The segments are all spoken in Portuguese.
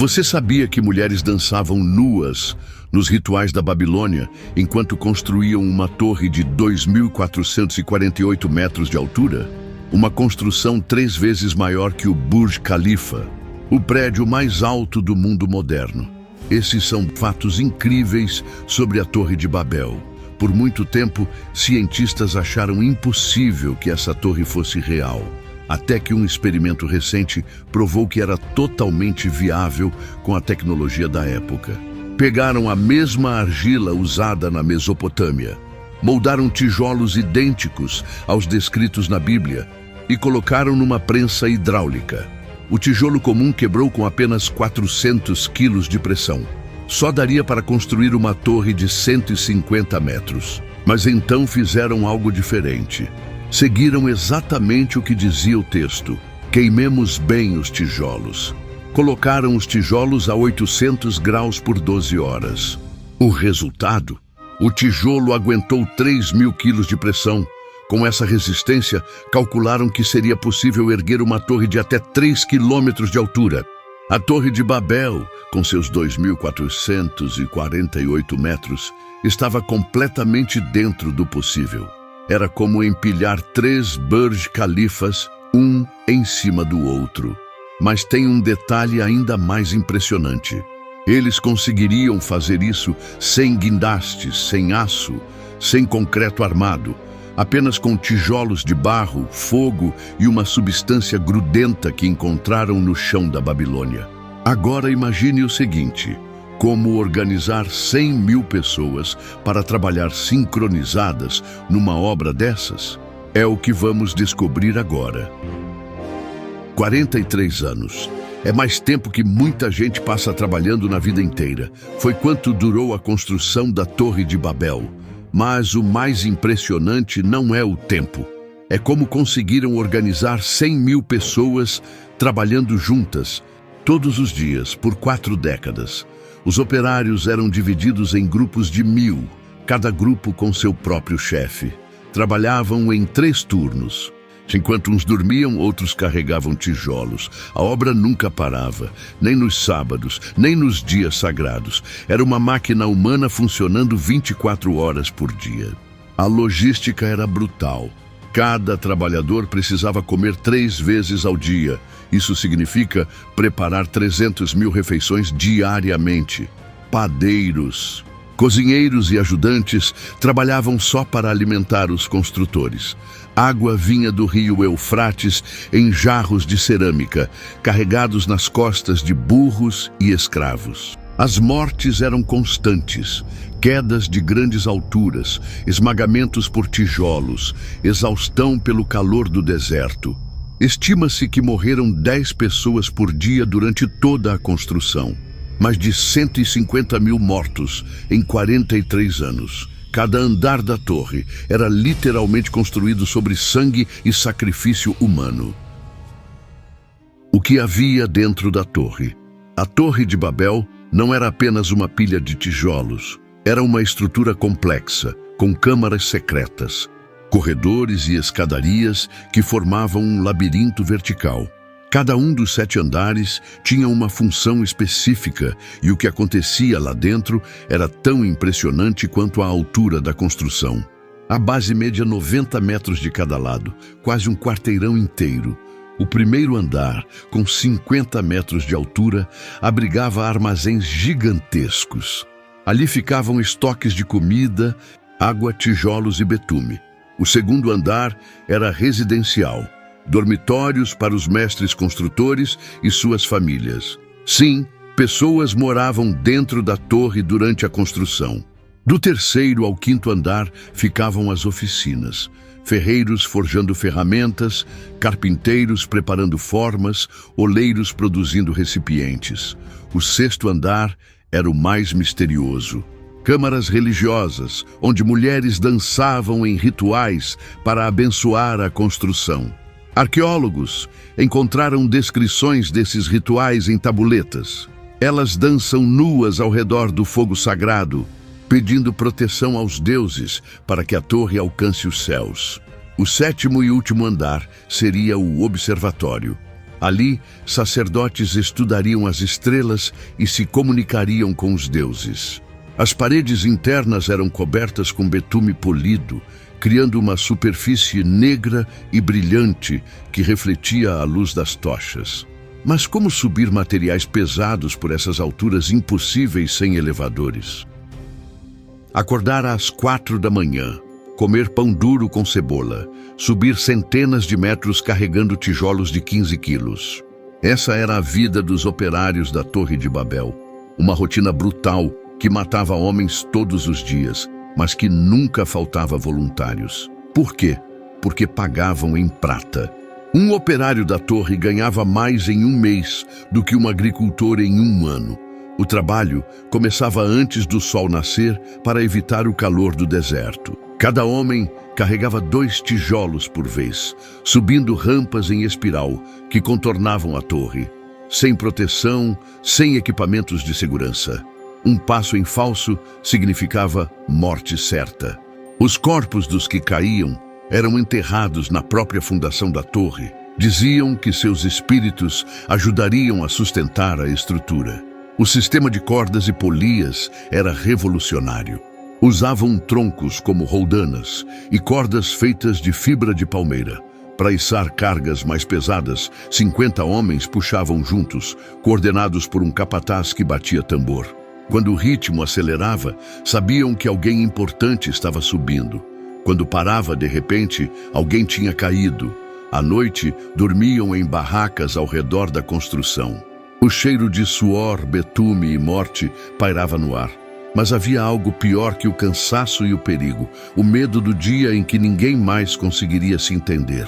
Você sabia que mulheres dançavam nuas nos rituais da Babilônia enquanto construíam uma torre de 2.448 metros de altura? Uma construção 3 vezes maior que o Burj Khalifa, o prédio mais alto do mundo moderno. Esses são fatos incríveis sobre a Torre de Babel. Por muito tempo, cientistas acharam impossível que essa torre fosse real, até que um experimento recente provou que era totalmente viável com a tecnologia da época. Pegaram a mesma argila usada na Mesopotâmia, moldaram tijolos idênticos aos descritos na Bíblia e colocaram numa prensa hidráulica. O tijolo comum quebrou com apenas 400 quilos de pressão. Só daria para construir uma torre de 150 metros. Mas então fizeram algo diferente. Seguiram exatamente o que dizia o texto. Queimemos bem os tijolos. Colocaram os tijolos a 800 graus por 12 horas. O resultado? O tijolo aguentou 3.000 quilos de pressão. Com essa resistência, calcularam que seria possível erguer uma torre de até 3 quilômetros de altura. A Torre de Babel, com seus 2.448 metros, estava completamente dentro do possível. Era como empilhar 3 Burj Khalifas, um em cima do outro. Mas tem um detalhe ainda mais impressionante. Eles conseguiriam fazer isso sem guindastes, sem aço, sem concreto armado, apenas com tijolos de barro, fogo e uma substância grudenta que encontraram no chão da Babilônia. Agora imagine o seguinte: como organizar 100.000 pessoas para trabalhar sincronizadas numa obra dessas? É o que vamos descobrir agora. 43 anos. É mais tempo que muita gente passa trabalhando na vida inteira. Foi quanto durou a construção da Torre de Babel. Mas o mais impressionante não é o tempo. É como conseguiram organizar 100.000 pessoas trabalhando juntas, todos os dias, por 4 décadas. Os operários eram divididos em grupos de 1.000, cada grupo com seu próprio chefe. Trabalhavam em 3 turnos. Enquanto uns dormiam, outros carregavam tijolos. A obra nunca parava, nem nos sábados, nem nos dias sagrados. Era uma máquina humana funcionando 24 horas por dia. A logística era brutal. Cada trabalhador precisava comer 3 vezes ao dia. Isso significa preparar 300.000 refeições diariamente. Padeiros, cozinheiros e ajudantes trabalhavam só para alimentar os construtores. Água vinha do rio Eufrates em jarros de cerâmica, carregados nas costas de burros e escravos. As mortes eram constantes, quedas de grandes alturas, esmagamentos por tijolos, exaustão pelo calor do deserto. Estima-se que morreram 10 pessoas por dia durante toda a construção. Mais de 150.000 mortos em 43 anos. Cada andar da torre era literalmente construído sobre sangue e sacrifício humano. O que havia dentro da torre? A Torre de Babel não era apenas uma pilha de tijolos. Era uma estrutura complexa, com câmaras secretas, corredores e escadarias que formavam um labirinto vertical. Cada um dos 7 andares tinha uma função específica e o que acontecia lá dentro era tão impressionante quanto a altura da construção. A base media 90 metros de cada lado, quase um quarteirão inteiro. O primeiro andar, com 50 metros de altura, abrigava armazéns gigantescos. Ali ficavam estoques de comida, água, tijolos e betume. O segundo andar era residencial. Dormitórios para os mestres construtores e suas famílias. Sim, pessoas moravam dentro da torre durante a construção. Do 3º ao 5º andar ficavam as oficinas. Ferreiros forjando ferramentas, carpinteiros preparando formas, oleiros produzindo recipientes. O 6º andar era o mais misterioso. Câmaras religiosas, onde mulheres dançavam em rituais para abençoar a construção. Arqueólogos encontraram descrições desses rituais em tabuletas. Elas dançam nuas ao redor do fogo sagrado, pedindo proteção aos deuses para que a torre alcance os céus. O 7º e último andar seria o observatório. Ali, sacerdotes estudariam as estrelas e se comunicariam com os deuses. As paredes internas eram cobertas com betume polido, criando uma superfície negra e brilhante que refletia a luz das tochas. Mas como subir materiais pesados por essas alturas impossíveis sem elevadores? Acordar às 4 da manhã, comer pão duro com cebola, subir centenas de metros carregando tijolos de 15 quilos. Essa era a vida dos operários da Torre de Babel. Uma rotina brutal que matava homens todos os dias, mas que nunca faltava voluntários. Por quê? Porque pagavam em prata. Um operário da torre ganhava mais em um mês do que um agricultor em um ano. O trabalho começava antes do sol nascer para evitar o calor do deserto. Cada homem carregava 2 tijolos por vez, subindo rampas em espiral que contornavam a torre. Sem proteção, sem equipamentos de segurança. Um passo em falso significava morte certa. Os corpos dos que caíam eram enterrados na própria fundação da torre. Diziam que seus espíritos ajudariam a sustentar a estrutura. O sistema de cordas e polias era revolucionário. Usavam troncos como roldanas e cordas feitas de fibra de palmeira. Para içar cargas mais pesadas, 50 homens puxavam juntos, coordenados por um capataz que batia tambor. Quando o ritmo acelerava, sabiam que alguém importante estava subindo. Quando parava, de repente, alguém tinha caído. À noite, dormiam em barracas ao redor da construção. O cheiro de suor, betume e morte pairava no ar. Mas havia algo pior que o cansaço e o perigo, o medo do dia em que ninguém mais conseguiria se entender.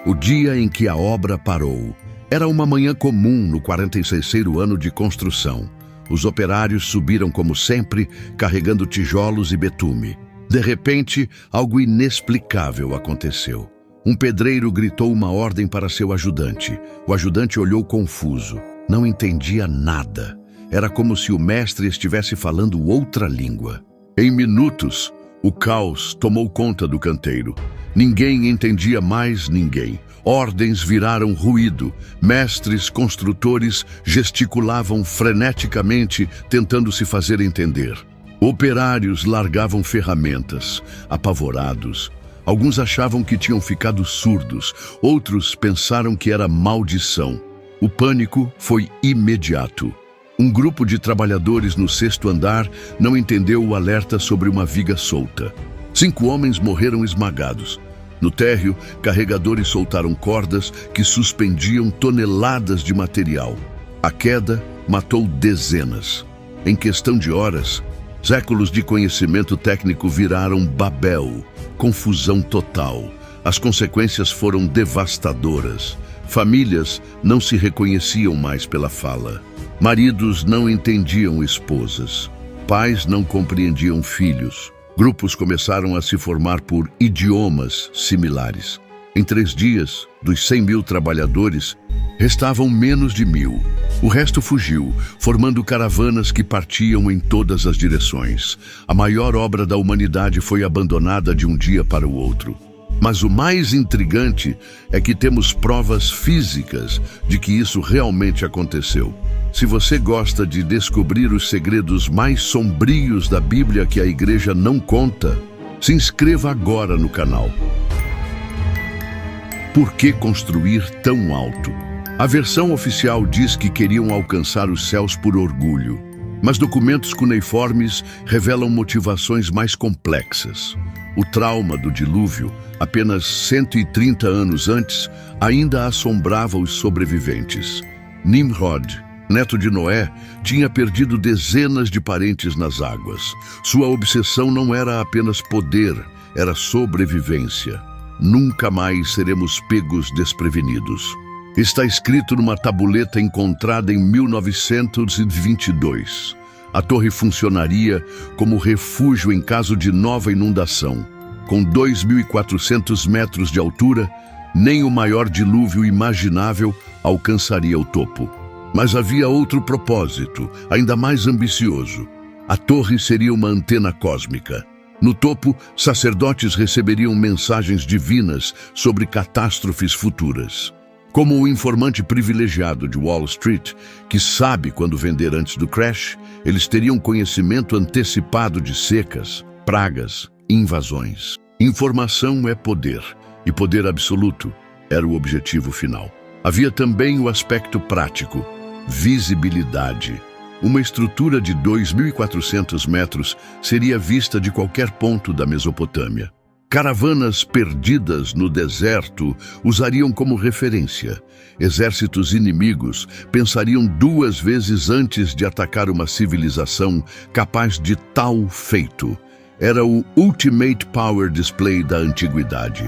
O dia em que a obra parou. Era uma manhã comum no 46º ano de construção. Os operários subiram como sempre, carregando tijolos e betume. De repente, algo inexplicável aconteceu. Um pedreiro gritou uma ordem para seu ajudante. O ajudante olhou confuso. Não entendia nada. Era como se o mestre estivesse falando outra língua. Em minutos, o caos tomou conta do canteiro. Ninguém entendia mais ninguém. Ordens viraram ruído. Mestres construtores gesticulavam freneticamente, tentando se fazer entender. Operários largavam ferramentas, apavorados. Alguns achavam que tinham ficado surdos, outros pensaram que era maldição. O pânico foi imediato. Um grupo de trabalhadores no 6º andar não entendeu o alerta sobre uma viga solta. 5 homens morreram esmagados. No térreo, carregadores soltaram cordas que suspendiam toneladas de material. A queda matou dezenas. Em questão de horas, séculos de conhecimento técnico viraram Babel, confusão total. As consequências foram devastadoras. Famílias não se reconheciam mais pela fala. Maridos não entendiam esposas. Pais não compreendiam filhos. Grupos começaram a se formar por idiomas similares. Em 3 dias, dos 100.000 trabalhadores, restavam menos de 1.000. O resto fugiu, formando caravanas que partiam em todas as direções. A maior obra da humanidade foi abandonada de um dia para o outro. Mas o mais intrigante é que temos provas físicas de que isso realmente aconteceu. Se você gosta de descobrir os segredos mais sombrios da Bíblia que a igreja não conta, se inscreva agora no canal. Por que construir tão alto? A versão oficial diz que queriam alcançar os céus por orgulho, mas documentos cuneiformes revelam motivações mais complexas. O trauma do dilúvio, apenas 130 anos antes, ainda assombrava os sobreviventes. Nimrod, neto de Noé, tinha perdido dezenas de parentes nas águas. Sua obsessão não era apenas poder, era sobrevivência. Nunca mais seremos pegos desprevenidos. Está escrito numa tabuleta encontrada em 1922. A torre funcionaria como refúgio em caso de nova inundação. Com 2.400 metros de altura, nem o maior dilúvio imaginável alcançaria o topo. Mas havia outro propósito, ainda mais ambicioso. A torre seria uma antena cósmica. No topo, sacerdotes receberiam mensagens divinas sobre catástrofes futuras. Como o informante privilegiado de Wall Street, que sabe quando vender antes do crash, eles teriam conhecimento antecipado de secas, pragas e invasões. Informação é poder, e poder absoluto era o objetivo final. Havia também o aspecto prático, visibilidade. Uma estrutura de 2.400 metros seria vista de qualquer ponto da Mesopotâmia. Caravanas perdidas no deserto usariam como referência. Exércitos inimigos pensariam 2 vezes antes de atacar uma civilização capaz de tal feito. Era o Ultimate Power Display da antiguidade.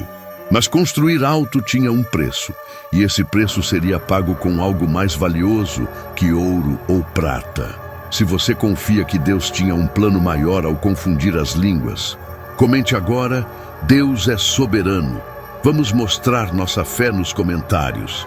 Mas construir alto tinha um preço, e esse preço seria pago com algo mais valioso que ouro ou prata. Se você confia que Deus tinha um plano maior ao confundir as línguas, comente agora: Deus é soberano. Vamos mostrar nossa fé nos comentários.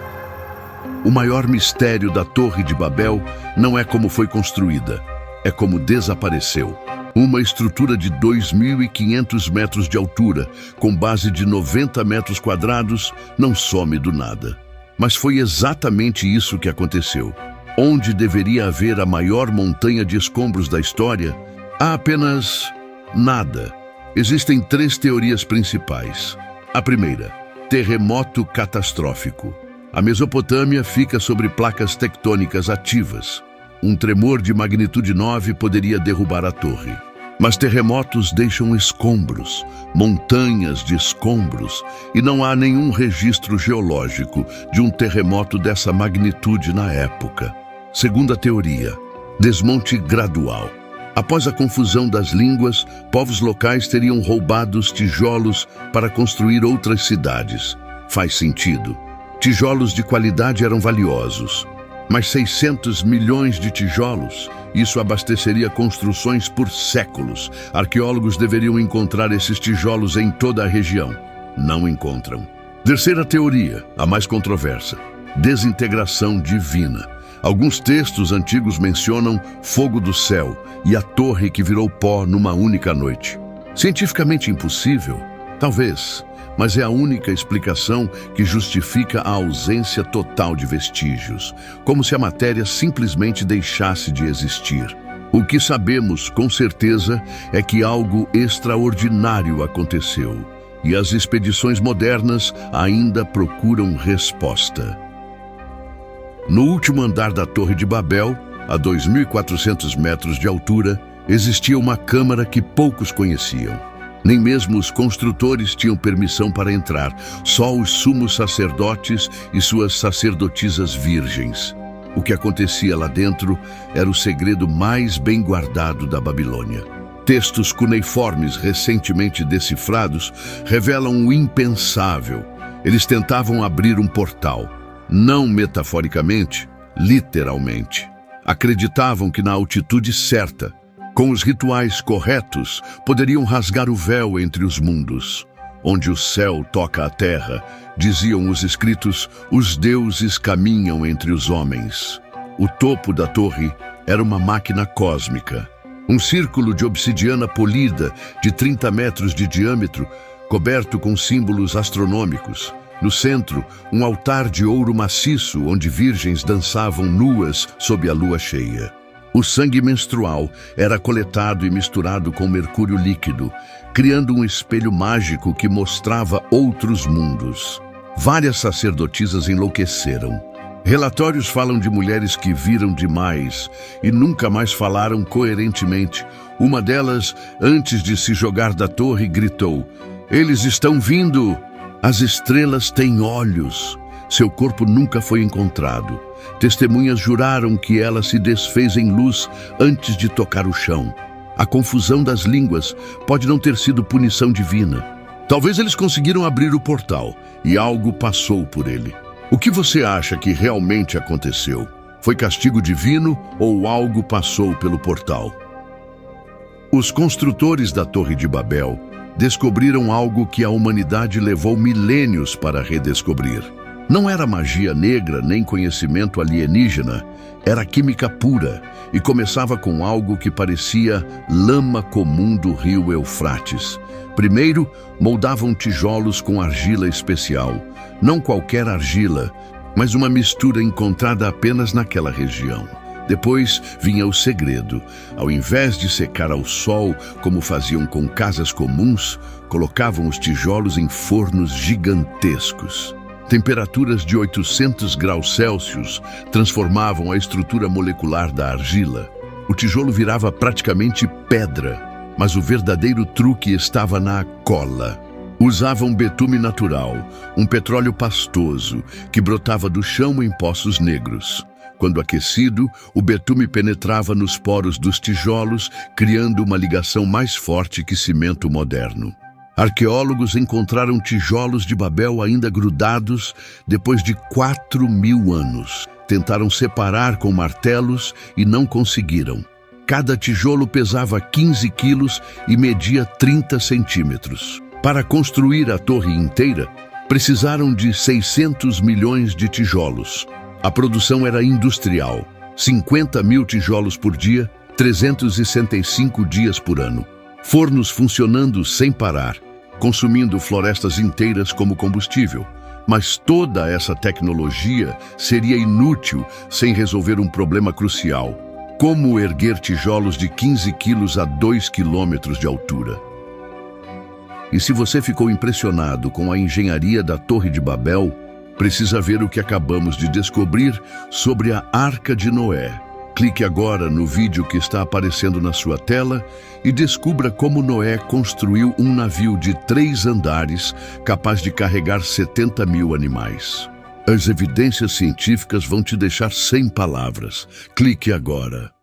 O maior mistério da Torre de Babel não é como foi construída, é como desapareceu. Uma estrutura de 2.500 metros de altura, com base de 90 metros quadrados, não some do nada. Mas foi exatamente isso que aconteceu. Onde deveria haver a maior montanha de escombros da história, há apenas nada. Existem 3 teorias principais. A primeira, terremoto catastrófico. A Mesopotâmia fica sobre placas tectônicas ativas. Um tremor de magnitude 9 poderia derrubar a torre. Mas terremotos deixam escombros, montanhas de escombros, e não há nenhum registro geológico de um terremoto dessa magnitude na época. Segunda teoria, desmonte gradual. Após a confusão das línguas, povos locais teriam roubado os tijolos para construir outras cidades. Faz sentido. Tijolos de qualidade eram valiosos. Mas 600 milhões de tijolos, isso abasteceria construções por séculos. Arqueólogos deveriam encontrar esses tijolos em toda a região. Não encontram. Terceira teoria, a mais controversa: desintegração divina. Alguns textos antigos mencionam fogo do céu e a torre que virou pó numa única noite. Cientificamente impossível? Talvez, mas é a única explicação que justifica a ausência total de vestígios, como se a matéria simplesmente deixasse de existir. O que sabemos com certeza é que algo extraordinário aconteceu, e as expedições modernas ainda procuram resposta. No último andar da Torre de Babel, a 2.400 metros de altura, existia uma câmara que poucos conheciam. Nem mesmo os construtores tinham permissão para entrar, só os sumos sacerdotes e suas sacerdotisas virgens. O que acontecia lá dentro era o segredo mais bem guardado da Babilônia. Textos cuneiformes recentemente decifrados revelam o impensável. Eles tentavam abrir um portal, não metaforicamente, literalmente. Acreditavam que na altitude certa, com os rituais corretos, poderiam rasgar o véu entre os mundos. Onde o céu toca a terra, diziam os escritos, os deuses caminham entre os homens. O topo da torre era uma máquina cósmica. Um círculo de obsidiana polida de 30 metros de diâmetro, coberto com símbolos astronômicos. No centro, um altar de ouro maciço onde virgens dançavam nuas sob a lua cheia. O sangue menstrual era coletado e misturado com mercúrio líquido, criando um espelho mágico que mostrava outros mundos. Várias sacerdotisas enlouqueceram. Relatórios falam de mulheres que viram demais e nunca mais falaram coerentemente. Uma delas, antes de se jogar da torre, gritou: "Eles estão vindo! As estrelas têm olhos." Seu corpo nunca foi encontrado. Testemunhas juraram que ela se desfez em luz antes de tocar o chão. A confusão das línguas pode não ter sido punição divina. Talvez eles conseguiram abrir o portal e algo passou por ele. O que você acha que realmente aconteceu? Foi castigo divino ou algo passou pelo portal? Os construtores da Torre de Babel descobriram algo que a humanidade levou milênios para redescobrir. Não era magia negra nem conhecimento alienígena, era química pura e começava com algo que parecia lama comum do rio Eufrates. Primeiro, moldavam tijolos com argila especial. Não qualquer argila, mas uma mistura encontrada apenas naquela região. Depois vinha o segredo. Ao invés de secar ao sol, como faziam com casas comuns, colocavam os tijolos em fornos gigantescos. Temperaturas de 800 graus Celsius transformavam a estrutura molecular da argila. O tijolo virava praticamente pedra, mas o verdadeiro truque estava na cola. Usavam betume natural, um petróleo pastoso, que brotava do chão em poços negros. Quando aquecido, o betume penetrava nos poros dos tijolos, criando uma ligação mais forte que cimento moderno. Arqueólogos encontraram tijolos de Babel ainda grudados depois de 4.000 anos. Tentaram separar com martelos e não conseguiram. Cada tijolo pesava 15 quilos e media 30 centímetros. Para construir a torre inteira, precisaram de 600 milhões de tijolos. A produção era industrial, 50.000 tijolos por dia, 365 dias por ano. Fornos funcionando sem parar, consumindo florestas inteiras como combustível. Mas toda essa tecnologia seria inútil sem resolver um problema crucial: como erguer tijolos de 15 quilos a 2 quilômetros de altura. E se você ficou impressionado com a engenharia da Torre de Babel, precisa ver o que acabamos de descobrir sobre a Arca de Noé. Clique agora no vídeo que está aparecendo na sua tela e descubra como Noé construiu um navio de 3 andares capaz de carregar 70.000 animais. As evidências científicas vão te deixar sem palavras. Clique agora.